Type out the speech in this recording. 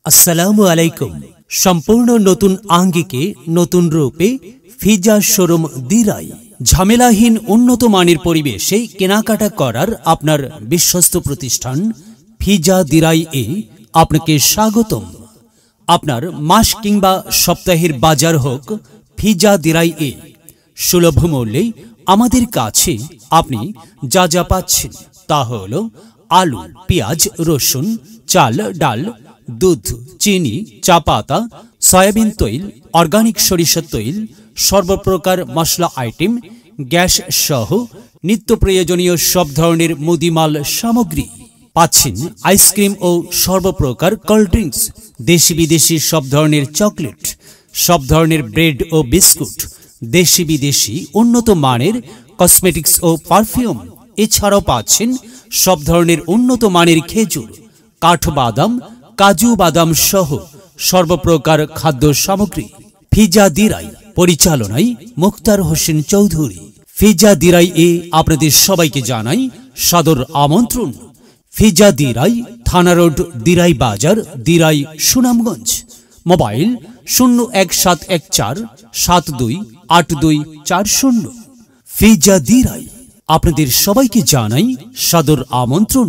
আসসালামু আলাইকুম। সম্পূর্ণ নতুন আঙ্গিকে নতুন রূপে ফিজা শোরুম দিরাই। ঝামেলাহীন উন্নত মানের পরিবেশে কেনাকাটা করার আপনার বিশ্বস্ত প্রতিষ্ঠান ফিজা দিরাই এ আপনাকে স্বাগতম। আপনার মাস কিংবা সপ্তাহের বাজার হোক, ফিজা দিরাই এ সুলভ মূল্যে আমাদের কাছে আপনি যা যা পাচ্ছেন তা হলো আলু, পেঁয়াজ, রসুন, চাল, ডাল, দুধ, চিনি, চা পাতা, সয়াবিন তৈল, অর্গানিক সরিষার তৈল, সর্বপ্রকার মশলা আইটেম, গ্যাস সহ নিত্য প্রয়োজনীয় সব ধরনের মুদিমাল সামগ্রী পাচ্ছেন। আইসক্রিম ও সর্বপ্রকার কোল্ড ড্রিঙ্কস, দেশি বিদেশি সব ধরনের চকলেট, সব ধরনের ব্রেড ও বিস্কুট, দেশি বিদেশি উন্নত মানের কসমেটিক্স ও পারফিউম। এছাড়াও পাচ্ছেন সব ধরনের উন্নত মানের খেজুর, কাঠবাদাম, কাজু বাদাম সহ সর্বপ্রকার খাদ্য সামগ্রী। ফিজা দিরাই পরিচালনায় মুক্তার হোসেন চৌধুরী। ফিজা দিরাই এ আপনাদের সবাইকে জানাই সাদর আমন্ত্রণ। ফিজা দিরাই, থানা রোড, দিরাই বাজার, দিরাই, সুনামগঞ্জ। মোবাইল 01714728240। ফিজা দিরাই আপনাদের সবাইকে জানাই সাদর আমন্ত্রণ।